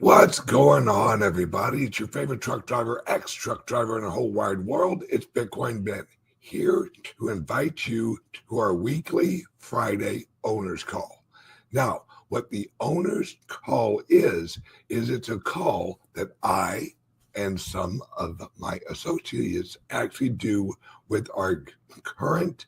What's going on, everybody? It's your favorite truck driver, ex-truck driver in the whole wide world. It's Bitcoin Ben, here to invite you to our weekly Friday owner's call. Now, what the owner's call is it's a call that I and some of my associates actually do with our current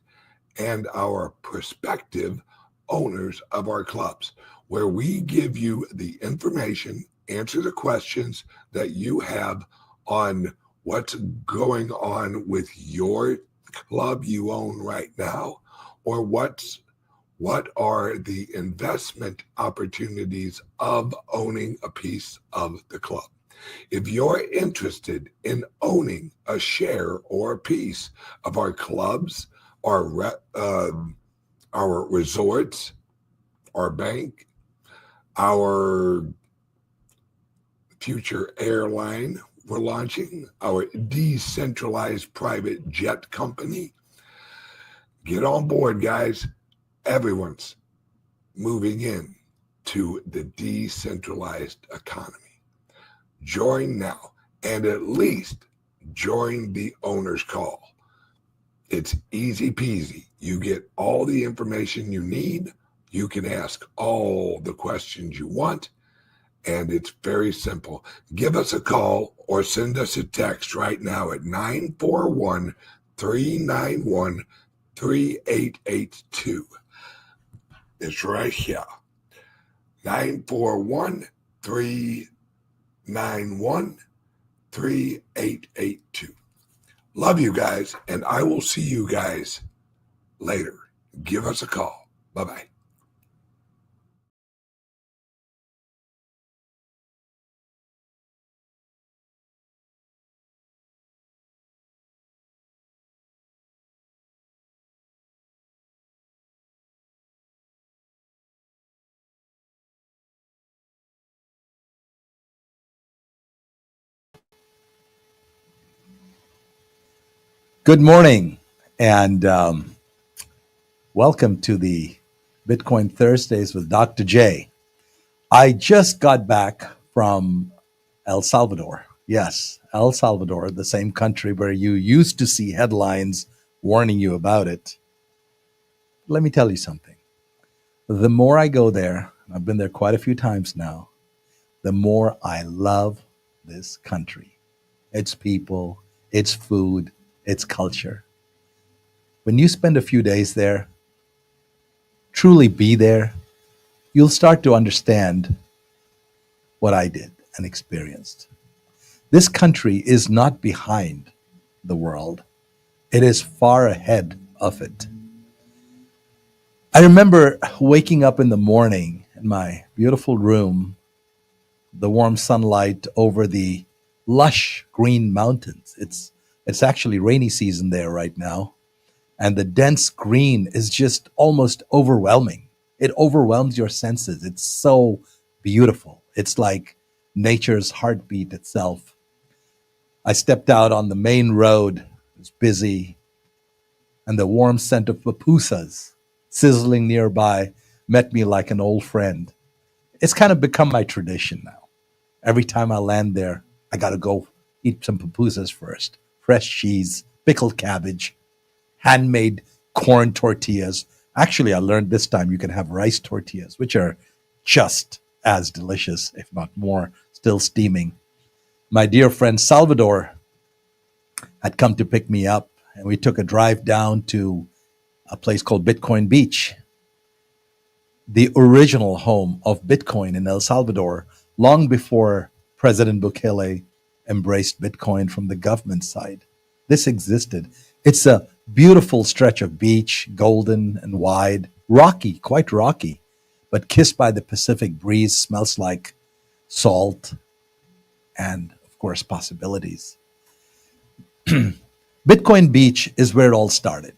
and our prospective owners of our clubs, where we give you the information, answer the questions that you have on what's going on with your club you own right now, or what are the investment opportunities of owning a piece of the club. If you're interested in owning a share or a piece of our clubs, our resorts, our bank, our future airline we're launching, our decentralized private jet company, get on board, guys. Everyone's moving in to the decentralized economy. Join now, and at least join the owner's call. It's easy peasy. You get all the information you need. You can ask all the questions you want, and it's very simple. Give us a call or send us a text right now at 941-391-3882. It's right here. 941-391-3882. Love you guys, and I will see you guys later. Give us a call. Bye-bye. Good morning, and welcome to the Bitcoin Thursdays with Dr. J. I just got back from El Salvador. Yes, El Salvador, the same country where you used to see headlines warning you about it. Let me tell you something. The more I go there, I've been there quite a few times now, the more I love this country, its people, its food, its culture. When you spend a few days there, truly be there, you'll start to understand what I did and experienced. This country is not behind the world. It is far ahead of it. I remember waking up in the morning in my beautiful room, the warm sunlight over the lush green mountains. It's actually rainy season there right now. And the dense green is just almost overwhelming. It overwhelms your senses. It's so beautiful. It's like nature's heartbeat itself. I stepped out on the main road. It was busy. And the warm scent of pupusas sizzling nearby met me like an old friend. It's kind of become my tradition now. Every time I land there, I got to go eat some pupusas first. Fresh cheese, pickled cabbage, handmade corn tortillas. Actually, I learned this time you can have rice tortillas, which are just as delicious, if not more, still steaming. My dear friend Salvador had come to pick me up, and we took a drive down to a place called Bitcoin Beach, the original home of Bitcoin in El Salvador, long before President Bukele embraced Bitcoin from the government side. This existed. It's a beautiful stretch of beach, golden and wide, rocky, quite rocky, but kissed by the Pacific breeze, smells like salt and, of course, possibilities. Bitcoin Beach is where it all started.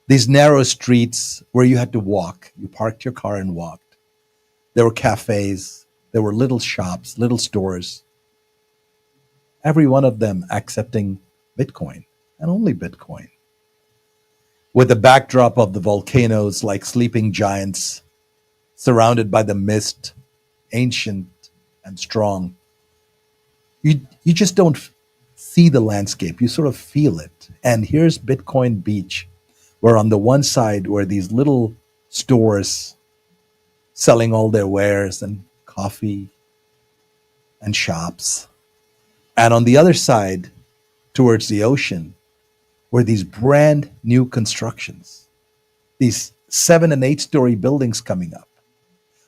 These narrow streets where you had to walk. You parked your car and walked. There were cafes. There were little shops, little stores. Every one of them accepting Bitcoin and only Bitcoin. With the backdrop of the volcanoes like sleeping giants, surrounded by the mist, ancient and strong. You just don't see the landscape. You sort of feel it. And here's Bitcoin Beach, where on the one side were these little stores selling all their wares and coffee and shops. And on the other side, towards the ocean, were these brand new constructions, these 7 and 8 story buildings coming up.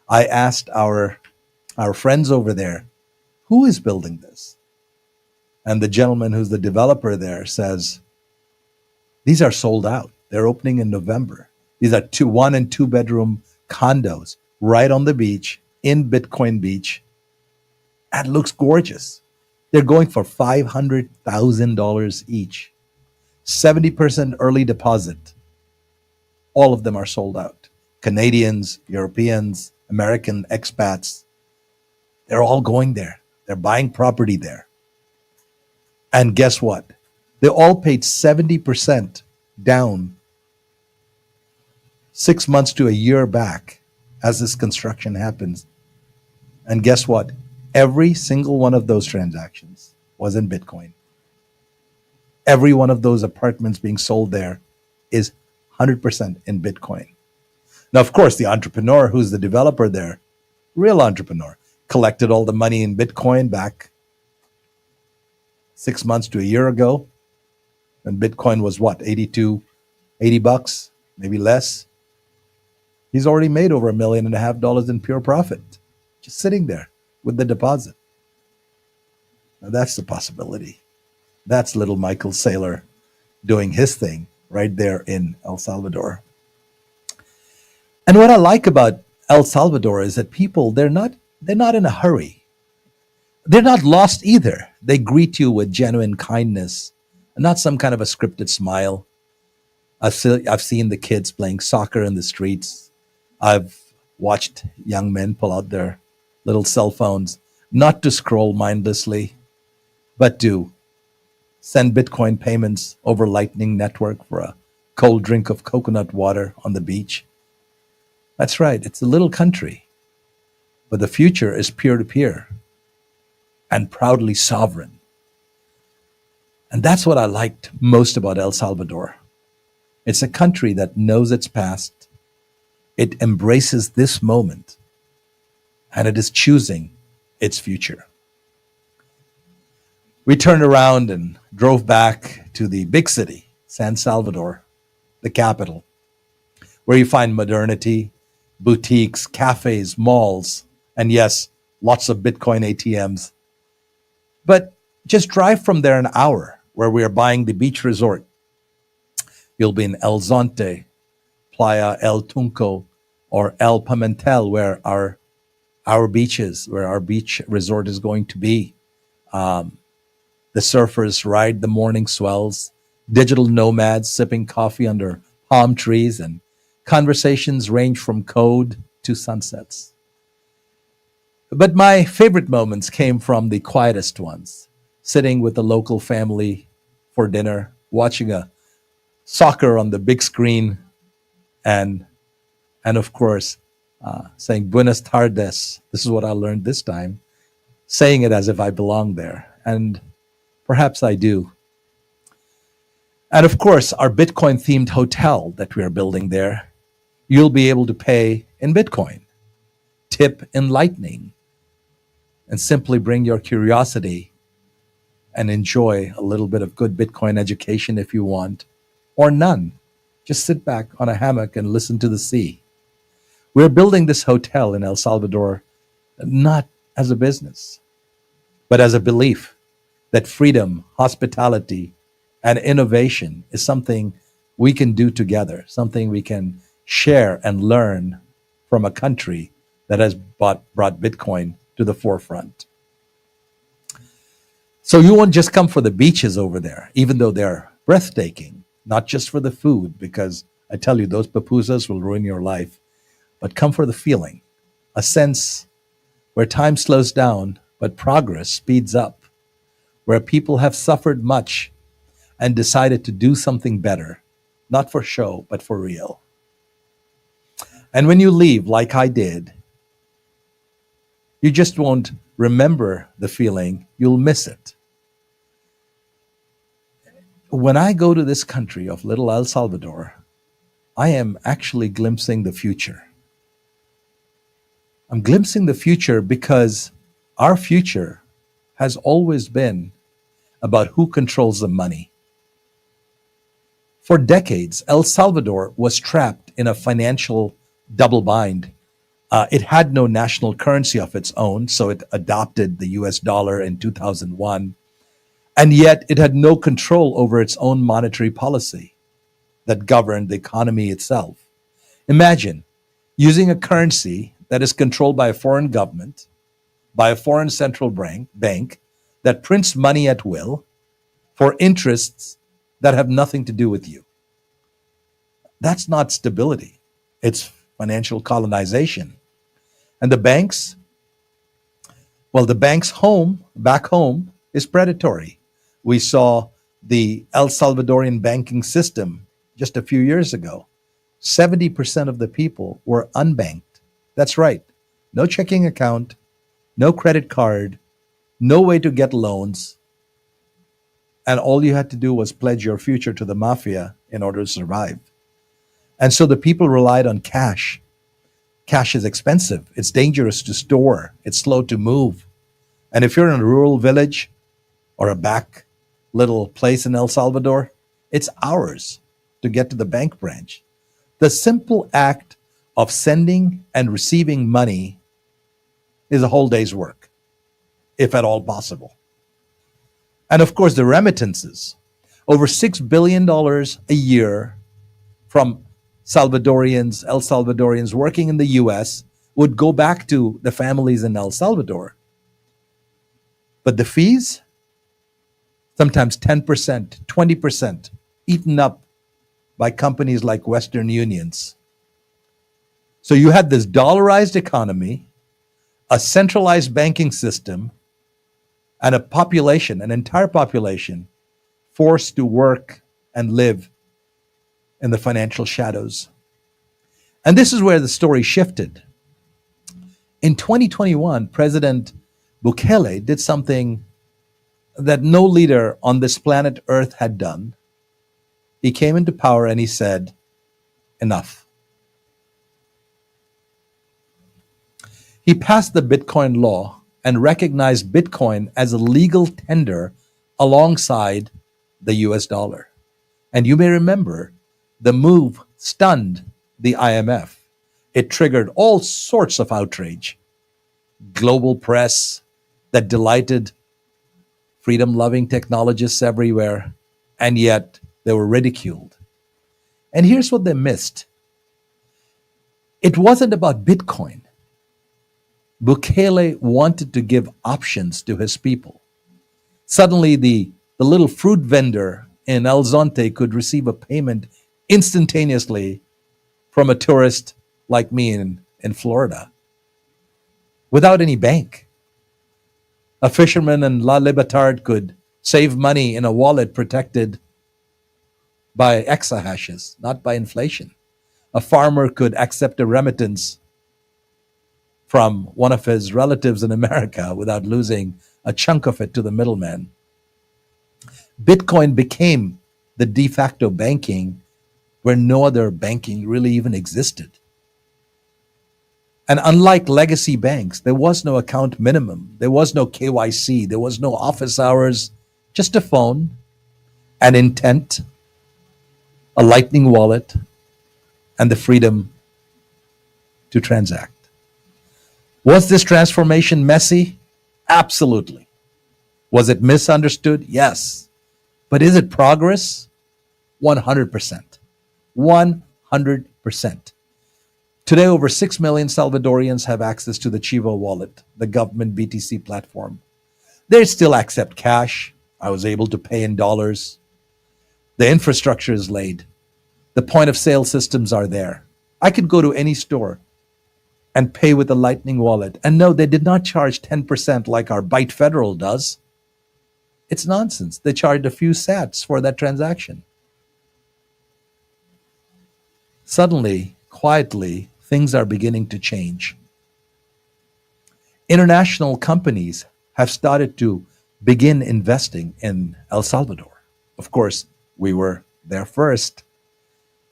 I asked our friends over there, who is building this? And the gentleman who's the developer there says, these are sold out. They're opening in November. These are 1 and 2 bedroom condos right on the beach in Bitcoin Beach. And it looks gorgeous. They're going for $500,000 each. 70% early deposit. All of them are sold out. Canadians, Europeans, American expats, they're all going there. They're buying property there. And guess what? They all paid 70% down 6 months to a year back as this construction happens. And guess what? Every single one of those transactions was in Bitcoin. Every one of those apartments being sold there is 100% in Bitcoin. Now, of course, the entrepreneur who's the developer there, real entrepreneur, collected all the money in Bitcoin back 6 months to a year ago. And Bitcoin was what, 80 bucks, maybe less. He's already made over $1.5 million in pure profit, just sitting there with the deposit. Now that's the possibility. That's little Michael Saylor doing his thing right there in El Salvador. And what I like about El Salvador is that people, they're not in a hurry. They're not lost either. They greet you with genuine kindness and not some kind of a scripted smile. I've seen the kids playing soccer in the streets. I've watched young men pull out their little cell phones, not to scroll mindlessly, but to send Bitcoin payments over Lightning Network for a cold drink of coconut water on the beach. That's right, it's a little country, but the future is peer-to-peer and proudly sovereign. And that's what I liked most about El Salvador. It's a country that knows its past, it embraces this moment, and it is choosing its future. We turned around and drove back to the big city, San Salvador, the capital, where you find modernity, boutiques, cafes, malls, and yes, lots of Bitcoin ATMs. But just drive from there an hour, where we are buying the beach resort. You'll be in El Zonte, Playa El Tunco, or El Pimentel, where our beach is, where our beach resort is going to be. The surfers ride the morning swells, digital nomads sipping coffee under palm trees, and conversations range from code to sunsets. But my favorite moments came from the quietest ones, sitting with the local family for dinner, watching a soccer on the big screen, and of course, saying Buenas tardes. This is what I learned this time, saying it as if I belong there. And perhaps I do. And of course, our Bitcoin-themed hotel that we are building there, you'll be able to pay in Bitcoin, tip in Lightning, and simply bring your curiosity and enjoy a little bit of good Bitcoin education if you want, or none. Just sit back on a hammock and listen to the sea. We're building this hotel in El Salvador not as a business, but as a belief that freedom, hospitality, and innovation is something we can do together, something we can share and learn from a country that has brought Bitcoin to the forefront. So you won't just come for the beaches over there, even though they're breathtaking, not just for the food, because I tell you, those pupusas will ruin your life, but come for the feeling, a sense where time slows down, but progress speeds up, where people have suffered much and decided to do something better, not for show, but for real. And when you leave, like I did, You just won't remember the feeling, you'll miss it. When I go to this country of little El Salvador, I am actually glimpsing the future. I'm glimpsing the future because our future has always been about who controls the money. For decades, El Salvador was trapped in a financial double bind. It had no national currency of its own, so it adopted the US dollar in 2001. And yet it had no control over its own monetary policy that governed the economy itself. Imagine using a currency that is controlled by a foreign government, by a foreign central bank that prints money at will for interests that have nothing to do with you. That's not stability. It's financial colonization. And the banks, well, the bank's back home, is predatory. We saw the El Salvadorian banking system just a few years ago. 70% of the people were unbanked. That's right. No checking account, no credit card, no way to get loans. And all you had to do was pledge your future to the mafia in order to survive. And so the people relied on cash. Cash is expensive. It's dangerous to store. It's slow to move. And if you're in a rural village or a back little place in El Salvador, it's hours to get to the bank branch. The simple act of sending and receiving money is a whole day's work, if at all possible. And of course, the remittances, over $6 billion a year from El Salvadorians working in the US would go back to the families in El Salvador. But the fees, sometimes 10%, 20%, eaten up by companies like Western Unions. So you had this dollarized economy, a centralized banking system, and a population, an entire population, forced to work and live in the financial shadows. And this is where the story shifted. In 2021, President Bukele did something that no leader on this planet Earth had done. He came into power and he said, enough. He passed the Bitcoin law and recognized Bitcoin as a legal tender alongside the US dollar. And you may remember the move stunned the IMF. It triggered all sorts of outrage. Global press that delighted freedom-loving technologists everywhere, and yet they were ridiculed. And here's what they missed. It wasn't about Bitcoin. Bukele wanted to give options to his people. Suddenly, the little fruit vendor in El Zonte could receive a payment instantaneously from a tourist like me in Florida without any bank. A fisherman in La Libertad could save money in a wallet protected by exahashes, not by inflation. A farmer could accept a remittance from one of his relatives in America without losing a chunk of it to the middleman. Bitcoin became the de facto banking where no other banking really even existed. And unlike legacy banks, there was no account minimum. There was no KYC. There was no office hours, just a phone, an intent, a lightning wallet, and the freedom to transact. Was this transformation messy? Absolutely. Was it misunderstood? Yes. But is it progress? 100%. 100%. Today, over 6 million Salvadorians have access to the Chivo wallet, the government BTC platform. They still accept cash. I was able to pay in dollars. The infrastructure is laid. The point of sale systems are there. I could go to any store and pay with a Lightning wallet. And no, they did not charge 10% like our Byte Federal does. It's nonsense. They charged a few sats for that transaction. Suddenly, quietly, things are beginning to change. International companies have started to begin investing in El Salvador. Of course, we were there first.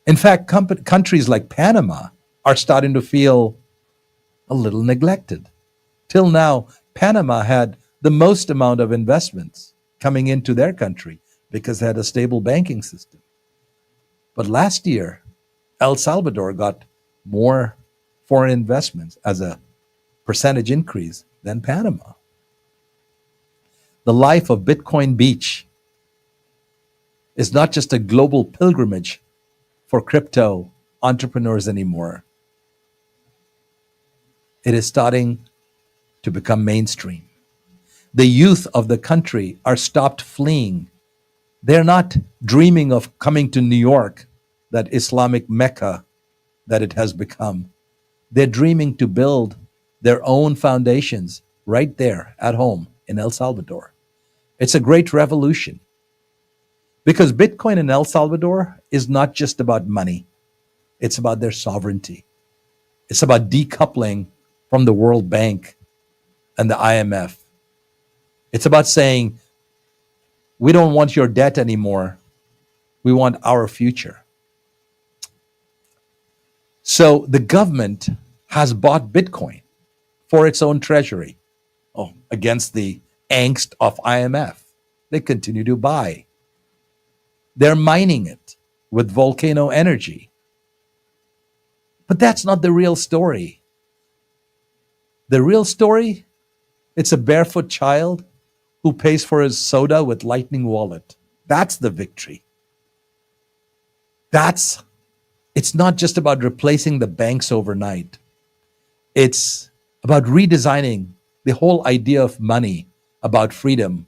In fact, countries like Panama are starting to feel a little neglected. Till now, Panama had the most amount of investments coming into their country because they had a stable banking system. But last year, El Salvador got more foreign investments as a percentage increase than Panama. The life of Bitcoin Beach is not just a global pilgrimage for crypto entrepreneurs anymore. It is starting to become mainstream. The youth of the country are stopped fleeing. They're not dreaming of coming to New York, that Islamic Mecca that it has become. They're dreaming to build their own foundations right there at home in El Salvador. It's a great revolution because Bitcoin in El Salvador is not just about money. It's about their sovereignty. It's about decoupling from the World Bank and the IMF. It's about saying, we don't want your debt anymore. We want our future. So the government has bought Bitcoin for its own treasury. Against the angst of IMF. They continue to buy. They're mining it with volcano energy. But that's not the real story. The real story, it's a barefoot child who pays for his soda with Lightning Wallet. That's the victory. It's not just about replacing the banks overnight. It's about redesigning the whole idea of money, about freedom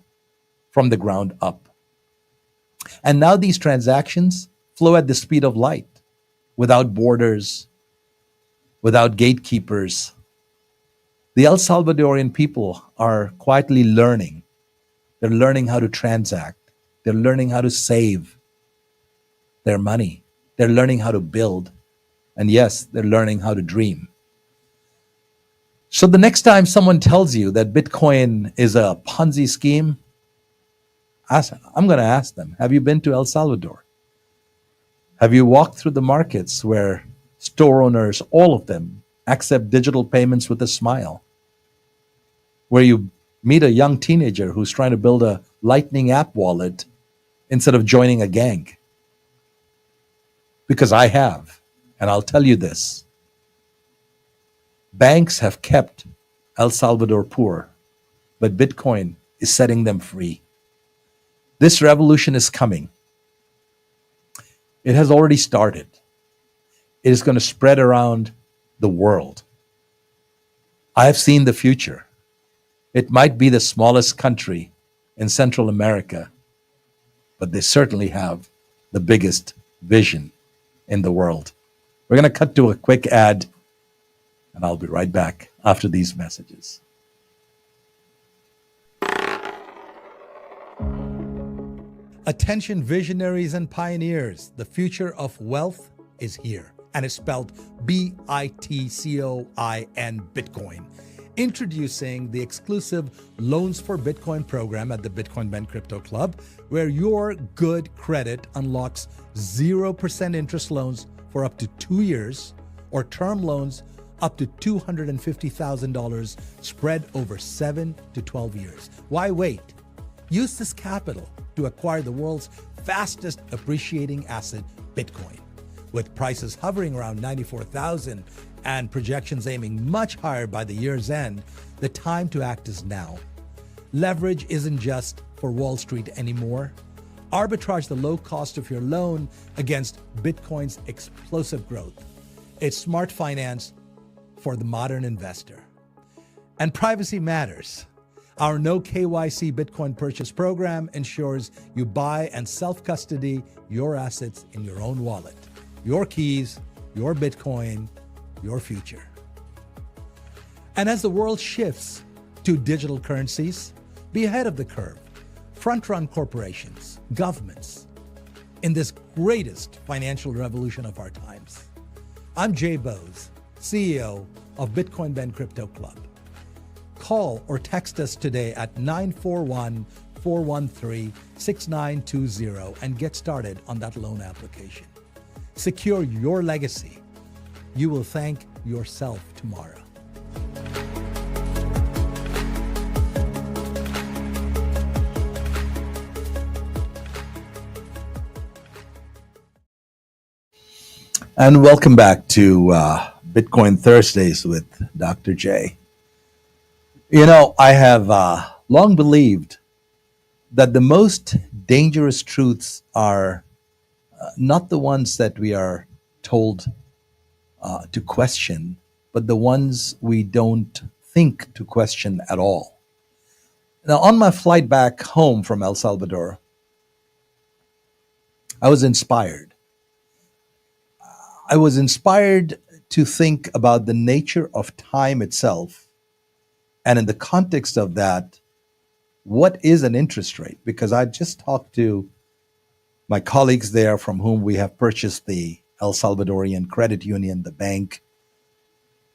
from the ground up. And now these transactions flow at the speed of light, without borders, without gatekeepers. The El Salvadorian people are quietly learning. They're learning how to transact. They're learning how to save their money. They're learning how to build. And yes, they're learning how to dream. So the next time someone tells you that Bitcoin is a Ponzi scheme, I'm going to ask them, have you been to El Salvador? Have you walked through the markets where store owners, all of them, accept digital payments with a smile? Where you meet a young teenager who's trying to build a Lightning app wallet instead of joining a gang? Because I have, and I'll tell you this. Banks have kept El Salvador poor, but Bitcoin is setting them free. This revolution is coming. It has already started. It is going to spread around the world. I have seen the future. It might be the smallest country in Central America, but they certainly have the biggest vision in the world. We're going to cut to a quick ad, and I'll be right back after these messages. Attention visionaries and pioneers, the future of wealth is here, and it's spelled Bitcoin, Bitcoin. Introducing the exclusive Loans for Bitcoin program at the Bitcoin Ben Crypto Club, where your good credit unlocks 0% interest loans for up to 2 years, or term loans up to $250,000 spread over 7 to 12 years. Why wait? Use this capital to acquire the world's fastest appreciating asset, Bitcoin. With prices hovering around 94,000 and projections aiming much higher by the year's end, the time to act is now. Leverage isn't just for Wall Street anymore. Arbitrage the low cost of your loan against Bitcoin's explosive growth. It's smart finance for the modern investor. And privacy matters. Our no KYC Bitcoin purchase program ensures you buy and self-custody your assets in your own wallet. Your keys, your Bitcoin, your future. And as the world shifts to digital currencies, be ahead of the curve. Front-run corporations, governments, in this greatest financial revolution of our times. I'm Jay Bose, CEO of Bitcoin Ben Crypto Club. Call or text us today at 941-413-6920 and get started on that loan application. Secure your legacy. You will thank yourself tomorrow. And welcome back to Bitcoin Thursdays with Dr. J. You know, I have long believed that the most dangerous truths are not the ones that we are told to question, but the ones we don't think to question at all. Now, on my flight back home from El Salvador, I was inspired. I was inspired to think about the nature of time itself. And in the context of that, what is an interest rate? Because I just talked to my colleagues there from whom we have purchased the El Salvadorian Credit Union, the bank.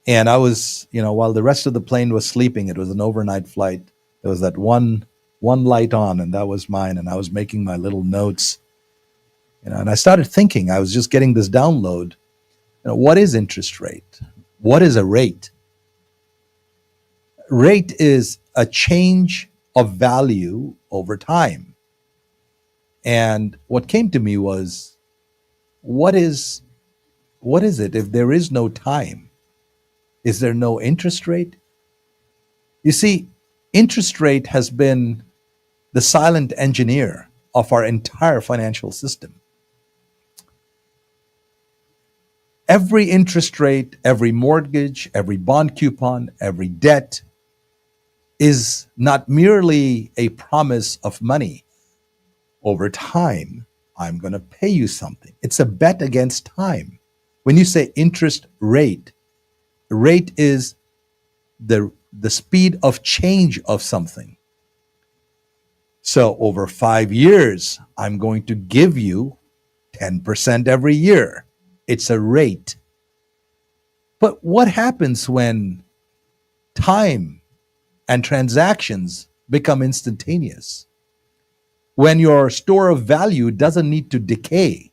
And I was, while the rest of the plane was sleeping, it was an overnight flight. There was that one light on, and that was mine. And I was making my little notes. And I started thinking, I was just getting this download. What is interest rate? What is a rate? Rate is a change of value over time. And what came to me was, what is it if there is no time? Is there no interest rate? You see, interest rate has been the silent engineer of our entire financial system. Every interest rate, every mortgage, every bond coupon, every debt is not merely a promise of money. Over time, I'm going to pay you something. It's a bet against time. When you say interest rate, rate is the speed of change of something. So over 5 years, I'm going to give you 10% every year. It's a rate. But what happens when time and transactions become instantaneous? When your store of value doesn't need to decay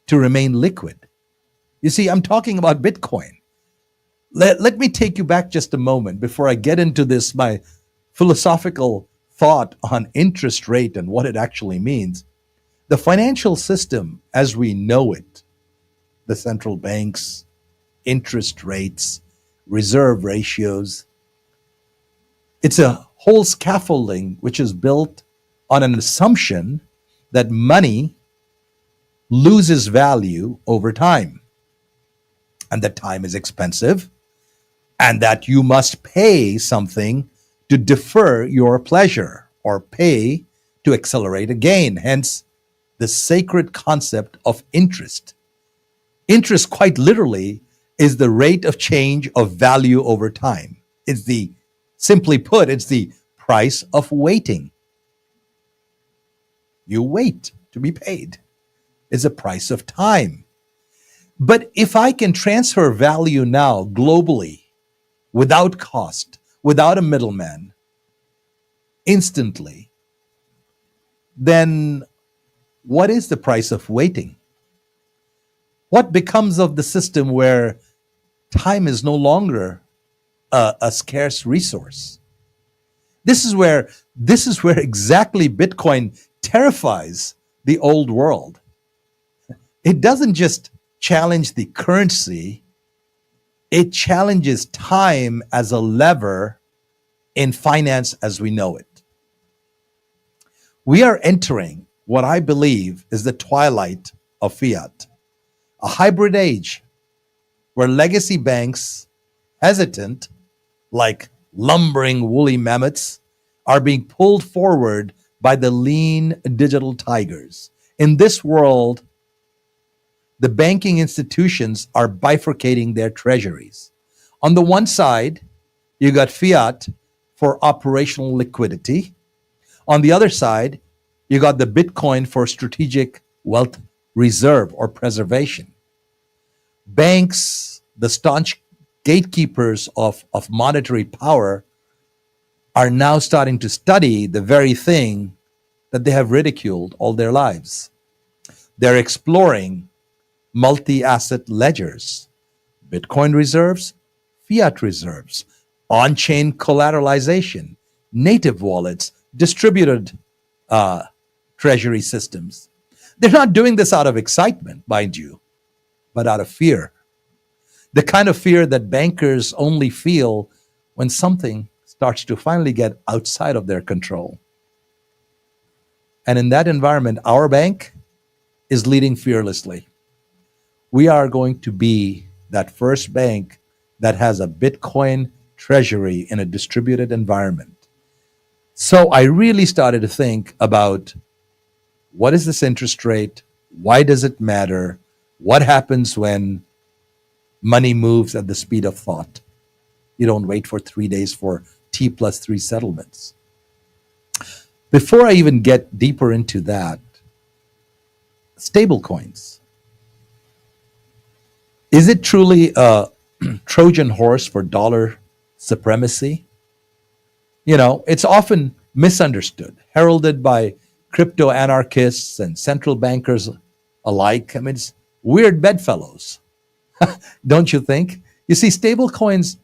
to remain liquid? You see, I'm talking about Bitcoin. Let me take you back just a moment before I get into this, my philosophical thought on interest rate and what it actually means. The financial system as we know it, the central banks, interest rates, reserve ratios. It's a whole scaffolding which is built on an assumption that money loses value over time, and that time is expensive, and that you must pay something to defer your pleasure or pay to accelerate a gain. Hence, the sacred concept of interest. Interest, quite literally, is the rate of change of value over time. Simply put, it's the price of waiting. You wait to be paid. It's a price of time. But if I can transfer value now globally, without cost, without a middleman, instantly, then what is the price of waiting? What becomes of the system where time is no longer a scarce resource? This is where exactly Bitcoin terrifies the old world. It doesn't just challenge the currency, it challenges time as a lever in finance as we know it. We are entering what I believe is the twilight of fiat, a hybrid age where legacy banks, hesitant, like lumbering woolly mammoths, are being pulled forward by the lean digital tigers. In this world, the banking institutions are bifurcating their treasuries. On the one side, you got fiat for operational liquidity. On the other side, you got the Bitcoin for strategic wealth reserve or preservation. Banks, the staunch gatekeepers of monetary power, are now starting to study the very thing that they have ridiculed all their lives. They're exploring multi-asset ledgers, Bitcoin reserves, fiat reserves, on-chain collateralization, native wallets, distributed treasury systems. They're not doing this out of excitement, mind you, but out of fear. The kind of fear that bankers only feel when something starts to finally get outside of their control. And in that environment, our bank is leading fearlessly. We are going to be that first bank that has a Bitcoin treasury in a distributed environment. So I really started to think about, what is this interest rate? Why does it matter? What happens when money moves at the speed of thought? You don't wait for 3 days for T+3 settlements. Before I even get deeper into that, stablecoins. Is it truly a Trojan horse for dollar supremacy? You know, it's often misunderstood, heralded by crypto anarchists and central bankers alike. I mean, it's weird bedfellows, don't you think? You see, stablecoins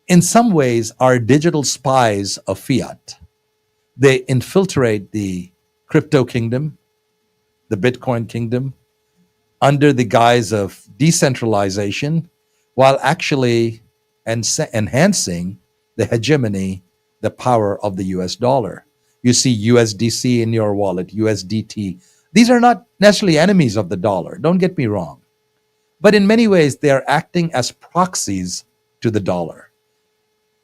in some ways are digital spies of fiat. They infiltrate the crypto kingdom, the Bitcoin kingdom, under the guise of decentralization, while actually enhancing the hegemony, the power of the US dollar. You see USDC in your wallet, USDT. These are not necessarily enemies of the dollar, don't get me wrong. But in many ways, they are acting as proxies to the dollar,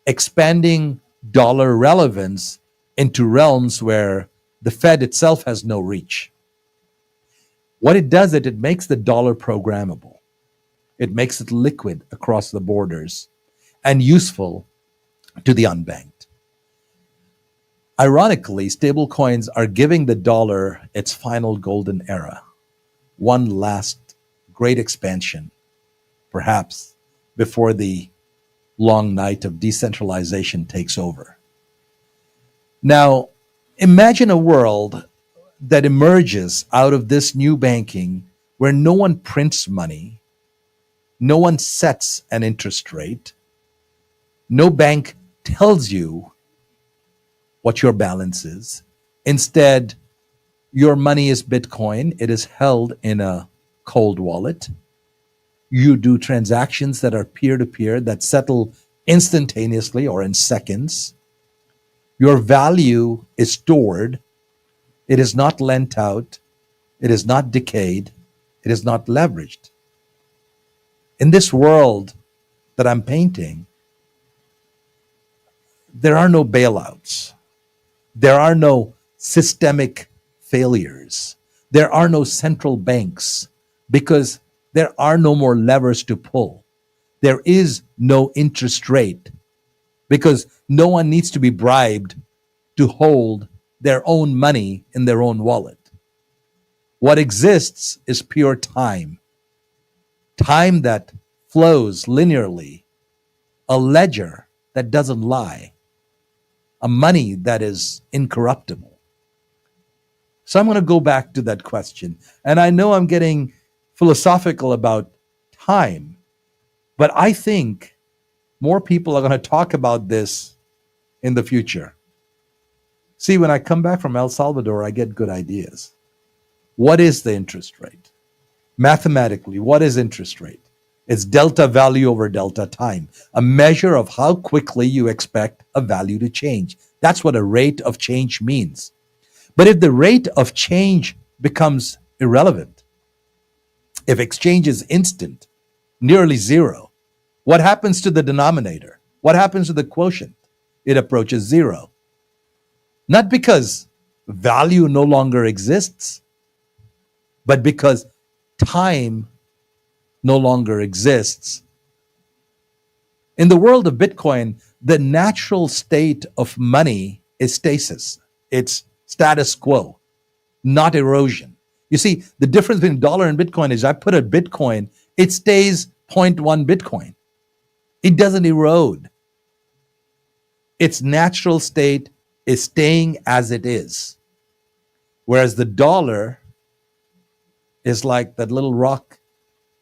expanding dollar relevance into realms where the Fed itself has no reach. What it does, it makes the dollar programmable. It makes it liquid across the borders and useful to the unbanked. Ironically, stablecoins are giving the dollar its final golden era, one last great expansion, perhaps before the long night of decentralization takes over. Now, imagine a world that emerges out of this new banking where no one prints money, no one sets an interest rate, no bank tells you what your balance is. Instead, your money is Bitcoin. It is held in a cold wallet. You do transactions that are peer-to-peer that settle instantaneously or in seconds. Your value is stored. It is not lent out. It is not decayed. It is not leveraged. In this world that I'm painting, there are no bailouts. There are no systemic failures. There are no central banks because there are no more levers to pull. There is no interest rate because no one needs to be bribed to hold their own money in their own wallet. What exists is pure time, time that flows linearly, a ledger that doesn't lie, a money that is incorruptible. So I'm going to go back to that question. And I know I'm getting philosophical about time, but I think more people are going to talk about this in the future. See, when I come back from El Salvador, I get good ideas. What is the interest rate? Mathematically, what is interest rate? It's delta value over delta time, a measure of how quickly you expect a value to change. That's what a rate of change means. But if the rate of change becomes irrelevant, if exchange is instant, nearly zero, what happens to the denominator? What happens to the quotient? It approaches zero. Not because value no longer exists, but because time no longer exists. In the world of Bitcoin, the natural state of money is stasis. It's status quo, not erosion. You see, the difference between dollar and Bitcoin is I put a Bitcoin, it stays 0.1 Bitcoin. It doesn't erode. its natural state is staying as it is. Whereas the dollar is like that little rock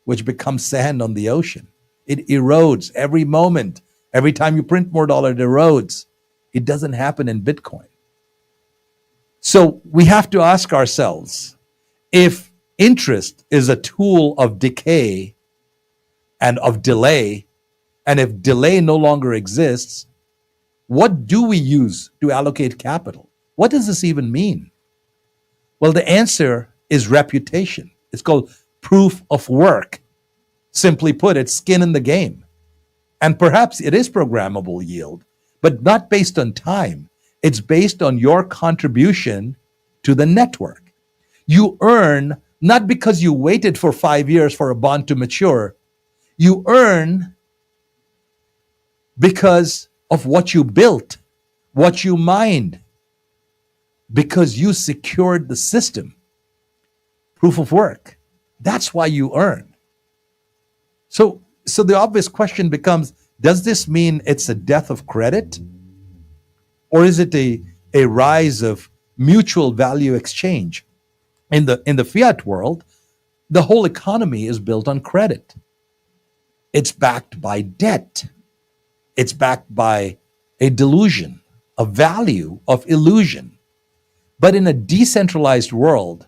which becomes sand on the ocean. It erodes every moment. Every time you print more dollar, it erodes. It doesn't happen in Bitcoin. So we have to ask ourselves, if interest is a tool of decay and of delay, and if delay no longer exists, what do we use to allocate capital? What does this even mean? Well, the answer is reputation. It's called proof of work. Simply put, it's skin in the game. And perhaps it is programmable yield, but not based on time. It's based on your contribution to the network. You earn not because you waited for 5 years for a bond to mature. You earn because of what you built, what you mined, because you secured the system. Proof of work. That's why you earn. So the obvious question becomes, does this mean it's a death of credit? Or is it a rise of mutual value exchange? In the fiat world, the whole economy is built on credit. It's backed by debt. It's backed by a delusion, a value of illusion. But in a decentralized world,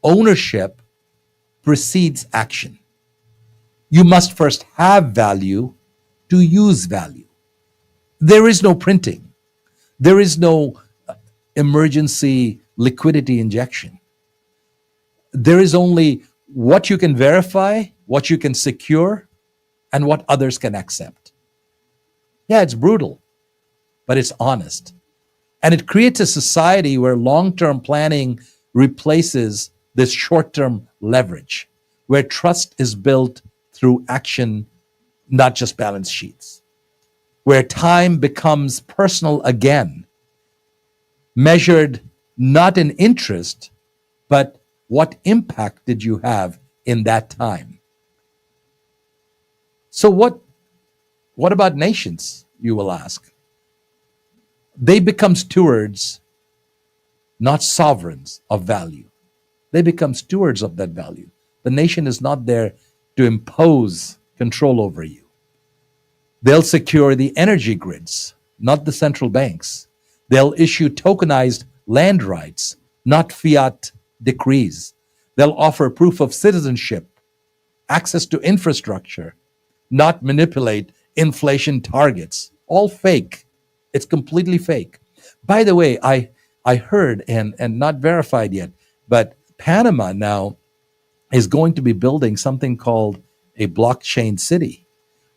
ownership precedes action. You must first have value to use value. There is no printing. There is no emergency liquidity injection. There is only what you can verify, what you can secure, and what others can accept. Yeah, it's brutal, but it's honest. And it creates a society where long-term planning replaces this short-term leverage, where trust is built through action, not just balance sheets, where time becomes personal again, measured not in interest, but what impact did you have in that time? So what about nations, you will ask? They become stewards, not sovereigns of value. They become stewards of that value. The nation is not there to impose control over you. They'll secure the energy grids, not the central banks. They'll issue tokenized land rights, not fiat decrees. They'll offer proof of citizenship, access to infrastructure, not manipulate inflation targets. All fake. It's completely fake. By the way, I heard, and not verified yet, but Panama now is going to be building something called a blockchain city,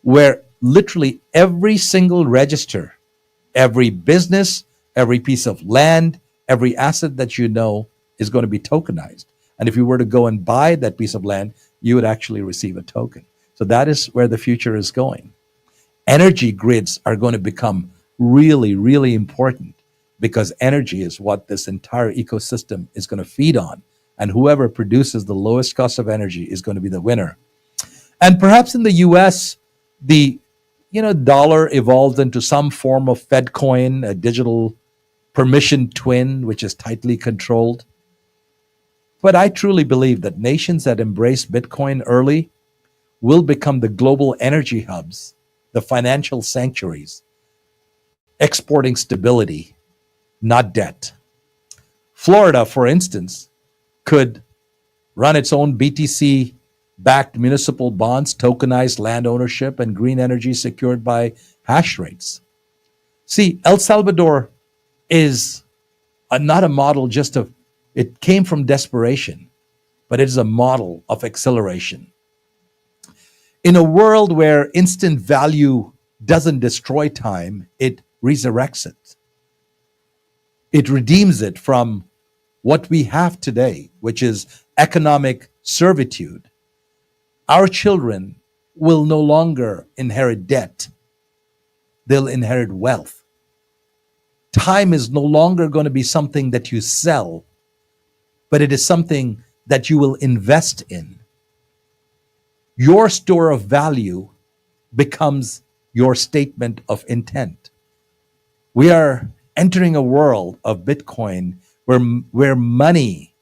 where literally every single register, every business, every piece of land, every asset that you know is going to be tokenized. And if you were to go and buy that piece of land, you would actually receive a token. So that is where the future is going. Energy grids are going to become really, really important, because energy is what this entire ecosystem is going to feed on. And whoever produces the lowest cost of energy is going to be the winner. And perhaps in the US, the dollar evolves into some form of Fed coin, a digital permission twin, which is tightly controlled. But I truly believe that nations that embrace Bitcoin early will become the global energy hubs, the financial sanctuaries, exporting stability, not debt. Florida, for instance, could run its own BTC-backed municipal bonds, tokenized land ownership, and green energy secured by hash rates. See, El Salvador is not a model just of, it came from desperation, but it is a model of acceleration. In a world where instant value doesn't destroy time, it resurrects it. It redeems it from what we have today, which is economic servitude. Our children will no longer inherit debt. They'll inherit wealth. Time is no longer going to be something that you sell, but it is something that you will invest in. Your store of value becomes your statement of intent. We are entering a world of Bitcoin where money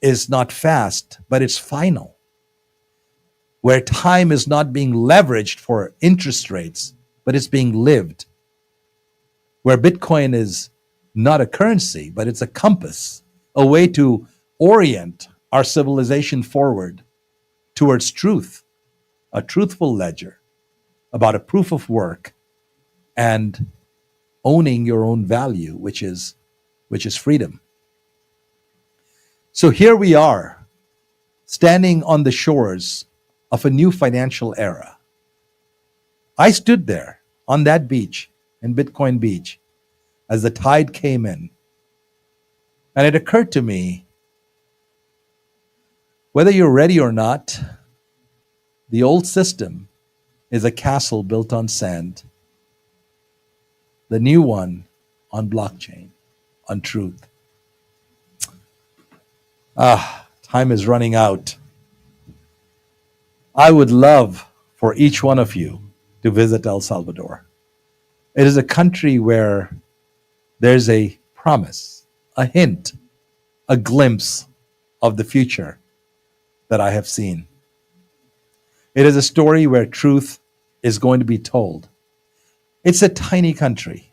is not fast, but it's final, where time is not being leveraged for interest rates, but it's being lived, where Bitcoin is not a currency, but it's a compass, a way to orient our civilization forward towards truth, a truthful ledger about a proof of work and owning your own value, which is freedom. So here we are, standing on the shores of a new financial era. I stood there on that beach in Bitcoin Beach as the tide came in, and it occurred to me, whether you're ready or not, the old system is a castle built on sand. The new one on blockchain, on truth. Time is running out. I would love for each one of you to visit El Salvador. It is a country where there's a promise, a hint, a glimpse of the future that I have seen. It is a story where truth is going to be told. It's a tiny country,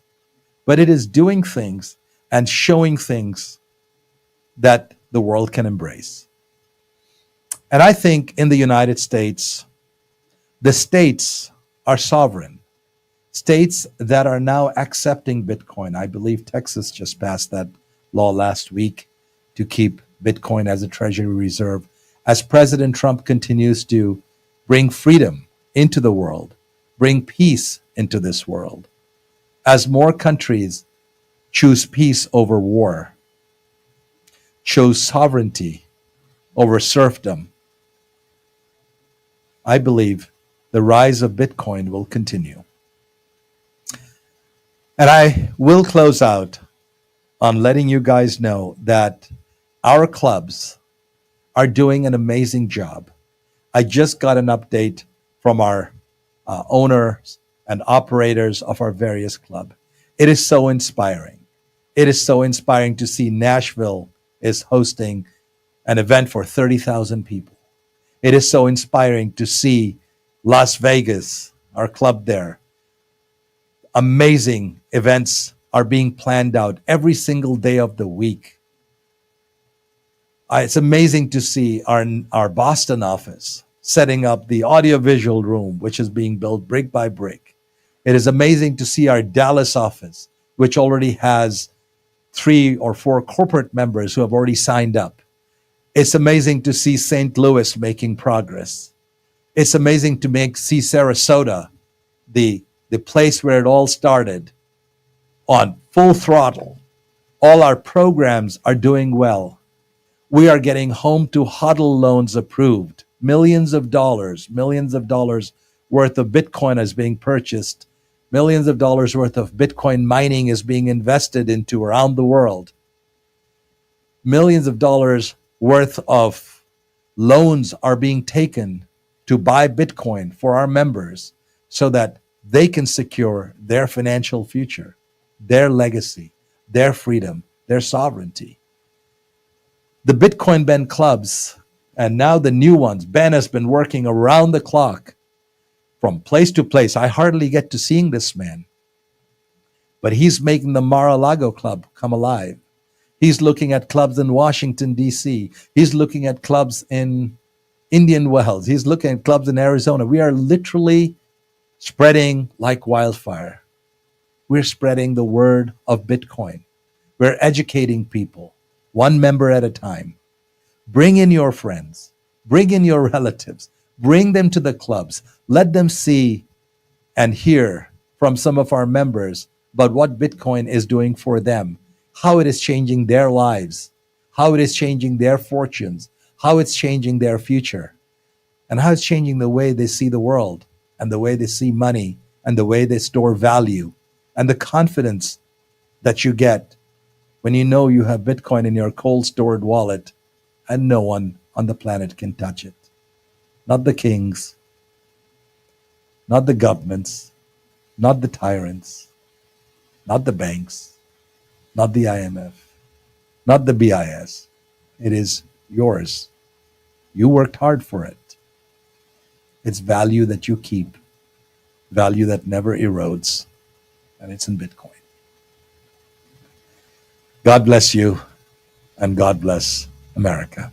but it is doing things and showing things that the world can embrace. And I think in the United States, the states are sovereign. States that are now accepting Bitcoin. I believe Texas just passed that law last week to keep Bitcoin as a treasury reserve. As President Trump continues to bring freedom into the world, bring peace into this world, as more countries choose peace over war, chose sovereignty over serfdom, I believe the rise of Bitcoin will continue. And I will close out on letting you guys know that our clubs are doing an amazing job. I just got an update from our owners and operators of our various clubs. It is so inspiring. It is so inspiring to see Nashville is hosting an event for 30,000 people. It is so inspiring to see Las Vegas, our club there. Amazing events are being planned out every single day of the week. It's amazing to see our Boston office setting up the audiovisual room, which is being built brick by brick. It is amazing to see our Dallas office, which already has 3 or 4 corporate members who have already signed up. It's amazing to see St. Louis making progress. It's amazing to see Sarasota, the place where it all started, on full throttle. All our programs are doing well. We are getting home to HODL loans approved. Millions of dollars worth of Bitcoin is being purchased. Millions of dollars worth of Bitcoin mining is being invested into around the world. Millions of dollars worth of loans are being taken to buy Bitcoin for our members so that they can secure their financial future, their legacy, their freedom, their sovereignty. The Bitcoin Ben clubs, and now the new ones, Ben has been working around the clock from place to place. I hardly get to seeing this man, but he's making the Mar-a-Lago club come alive. He's looking at clubs in Washington, D.C. He's looking at clubs in Indian Wells. He's looking at clubs in Arizona. We are literally spreading like wildfire. We're spreading the word of Bitcoin. We're educating people, one member at a time. Bring in your friends. Bring in your relatives. Bring them to the clubs. Let them see and hear from some of our members about what Bitcoin is doing for them, how it is changing their lives, how it is changing their fortunes, how it's changing their future, and how it's changing the way they see the world and the way they see money and the way they store value and the confidence that you get when you know you have Bitcoin in your cold stored wallet and no one on the planet can touch it. Not the kings, not the governments, not the tyrants, not the banks, not the IMF, not the BIS. It is yours. You worked hard for it. It's value that you keep, value that never erodes, and it's in Bitcoin. God bless you, and God bless America.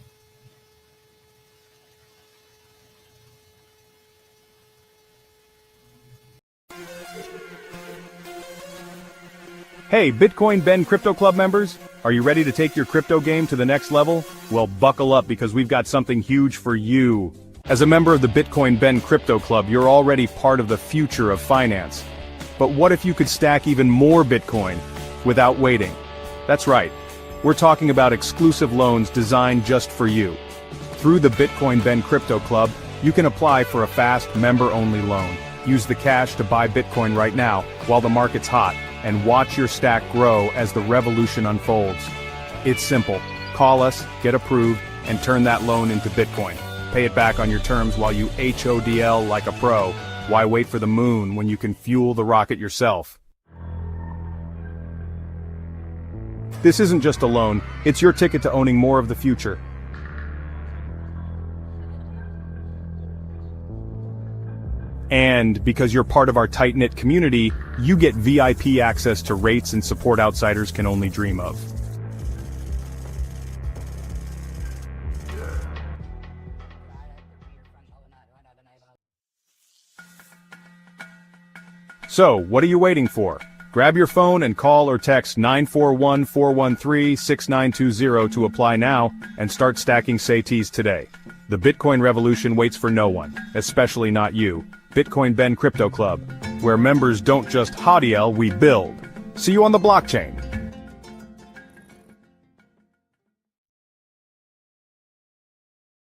Hey, Bitcoin Ben Crypto Club members, are you ready to take your crypto game to the next level? Well, buckle up because we've got something huge for you. As a member of the Bitcoin Ben Crypto Club, you're already part of the future of finance. But what if you could stack even more Bitcoin without waiting? That's right. We're talking about exclusive loans designed just for you. Through the Bitcoin Ben Crypto Club, you can apply for a fast member-only loan. Use the cash to buy Bitcoin right now while the market's hot, and watch your stack grow as the revolution unfolds. It's simple. Call us, get approved, and turn that loan into Bitcoin. Pay it back on your terms while you HODL like a pro. Why wait for the moon when you can fuel the rocket yourself? This isn't just a loan, it's your ticket to owning more of the future. And because you're part of our tight-knit community, you get VIP access to rates and support outsiders can only dream of. So, what are you waiting for? Grab your phone and call or text 941-413-6920 to apply now and start stacking Satis today. The Bitcoin revolution waits for no one, especially not you. Bitcoin Ben Crypto Club, where members don't just HODL, we build. See you on the blockchain.